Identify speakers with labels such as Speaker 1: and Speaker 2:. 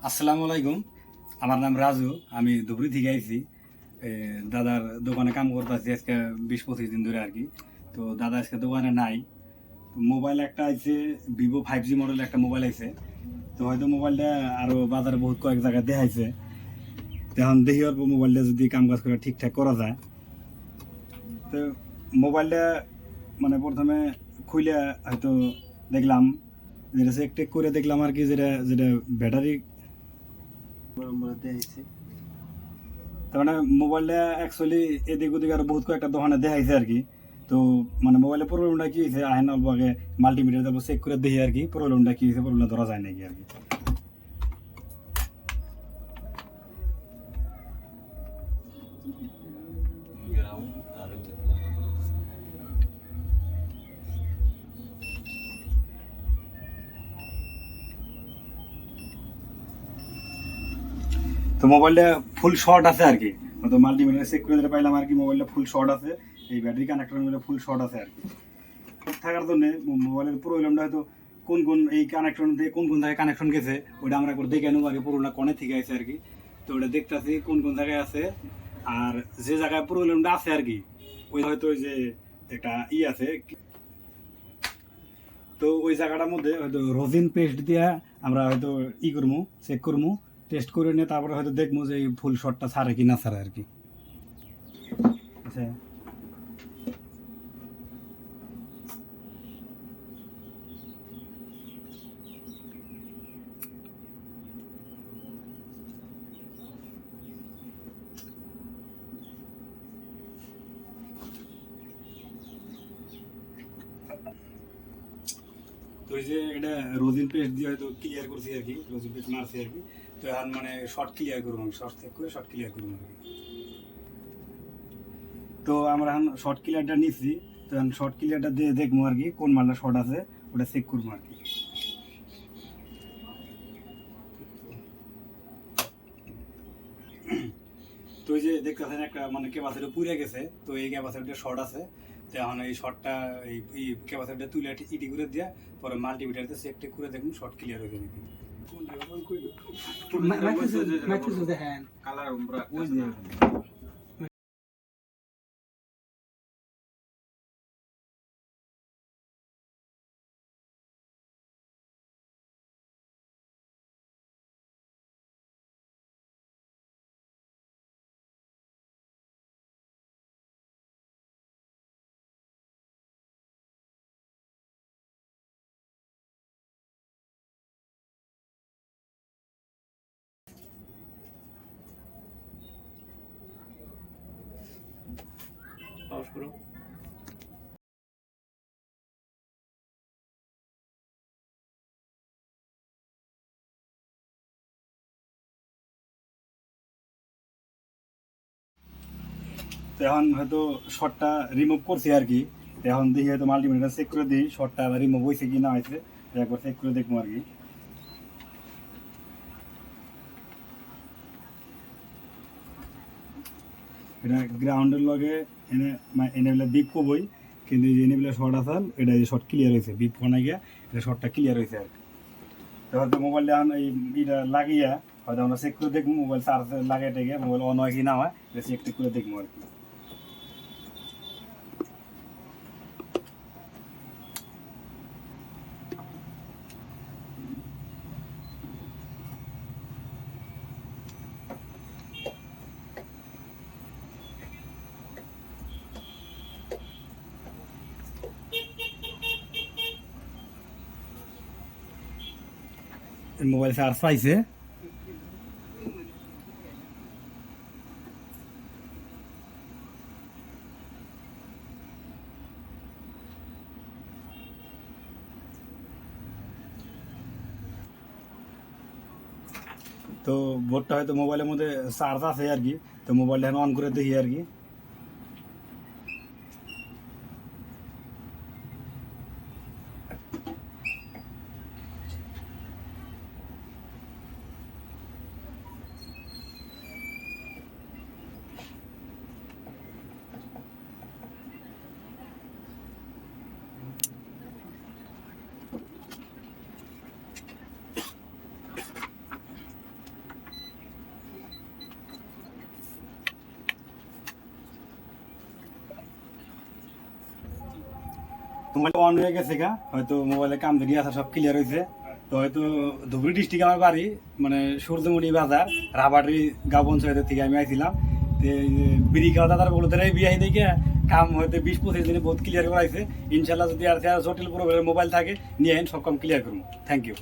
Speaker 1: আসসালামু আলাইকুম। আমার নাম রাজু। আমি ধুবড়ি থেকে আইছি। দাদার দোকানে কাম করতেছি আজকে 20-25 দিন ধরে আর কি। তো দাদা আজকে দোকানে নাই। তো মোবাইল একটা আছে, ভিভো 5G মডেল একটা মোবাইল আছে। তো হয়তো মোবাইলটা আরো বাজারে বহুত কয়েক জায়গায় দেখাইছে। এখন দেখি অল্প মোবাইলটা যদি কাম কাজ করে ঠিকঠাক করা যায়। তো মোবাইলটা মানে প্রথমে খুলে হয়তো দেখলাম, যেটা চেক টেক করে দেখলাম আর কি, যেটা যেটা ব্যাটারি তার মানে মোবাইলটা অ্যাকচুয়ালি এদিক ওদিক আরো বহুত কয়েকটা দোকানে দেখাইছে আর কি। তো মানে মোবাইলের প্রবলেমটা কি হয়েছে, আহেন অল্প আগে মাল্টিমিটার তারপর চেক করে দেখি আর কি প্রবলেমটা কি হয়েছে, প্রবলেমটা ধরা যায় নাকি আর কি। তো মোবাইলটা ফুল শর্ট আছে আর কি, তো মাল্টিমিটার চেক করে পাইলাম আর কি মোবাইলটা ফুল শর্ট আছে, এই ব্যাটারি কানেক্টর মিলে ফুল শর্ট আছে আর কি। থাকার জন্য মোবাইলের প্রবলেমটা হয়তো কোন কোন এই কানেকশন থেকে কোন কোন জায়গায় কানেকশন গেছে ওটা আমরা একবার দেখে নেবো আগে, প্রবলেমটা কোনে থেকে আছে আর কি। তো ওটা দেখতেছি কোন কোন জায়গায় আছে, আর যে জায়গায় প্রবলেমটা আছে আর কি ওই হয়তো ওই যে একটা আছে, তো ওই জায়গাটার মধ্যে হয়তো রোজিন পেস্ট দিয়া আমরা হয়তো করবো, চেক করবো, টেস্ট করে নিয়ে তারপরে হয়তো দেখবো যে এই ফুল শটটা ছাড়ে কি না ছাড়ে আর কি। আচ্ছা, তো এই যে এটা রোজিন পেস্ট দিয়ে হয়তো ক্লিয়ার করছি আর কি, রোজিন পেস্ট মারছি আর কি। তো এখন মানে শর্ট ক্লিয়ার করবো, শর্ট চেক করে শর্ট ক্লিয়ার করবো আর কি। তো আমরা এখন শর্ট ক্লিয়ারটা নিচ্ছি, তো এখন শর্ট ক্লিয়ারটা দিয়ে দেখবো আর কি কোন মালটা শর্ট আছে ওটা চেক করবো আর কি। তো এই যে দেখতেছেন একটা মানে ক্যাপাসিটি পুড়ে গেছে, তো এই ক্যাপাসিটিটা শর্ট আছে। তো এখন এই শর্টটা এই ক্যাপাসিটিটা তুলে ইটি করে দিয়ে পরে মাল্টিমিটারতে চেক টেক করে দেখুন শর্ট ক্লিয়ার হয়ে যাবে। পাউস করো। তো এখন হয়তো শর্টটা রিমুভ করছি আর কি। তো এখন দেখি হয়তো মাল্টিমিটার চেক করে দিই শর্টটা রিমুভ হয়েছে কি না হয়েছে, একবার চেক করে দেখবো আর কি। এটা গ্রাউন্ডের লগে এনে এনে বলে বিপ কবই, কিন্তু এই এনে বলে শর্ট আসাল এটা শর্ট ক্লিয়ার হয়েছে, বিপ ফোনে গিয়া এটা শর্টটা ক্লিয়ার হয়েছে আর কি। তো হয়তো মোবাইলটা এখন এই এটা লাগিয়ে হয়তো আমরা চেক করে দেখবো, মোবাইল চার্জ লাগাইতে গিয়ে মোবাইল অন হয় কি না হয় এটা চেক টেক করে দেখবো আর কি। মোবাইল চার্জ পাইছে। তো বোর্ডটা হয়তো মোবাইলের মধ্যে চার্জ আছে আর কি, তো মোবাইলটা এখন অন করে দেখি আর কি। তোমার অন হয়ে গেছে গা, হয়তো মোবাইলে কাম দিয়ে আসা সব ক্লিয়ার হয়েছে। তো হয়তো ধুবড়ি ডিস্ট্রিক্ট আমার বাড়ি, মানে সূর্যমণি বাজার, রাবাটি গাঁও পঞ্চায়েতের থেকে আমি আইছিলাম। তো বিড়ি খাওয়া দাদার বলতে বিয়ে দেখে কাম হয়তো 20-25 দিনে বহুত ক্লিয়ার করাইছে। ইনশাল্লাহ যদি আর জটিল প্রবলেম মোবাইল থাকে নিয়ে সব কাম ক্লিয়ার করবো। Thank you.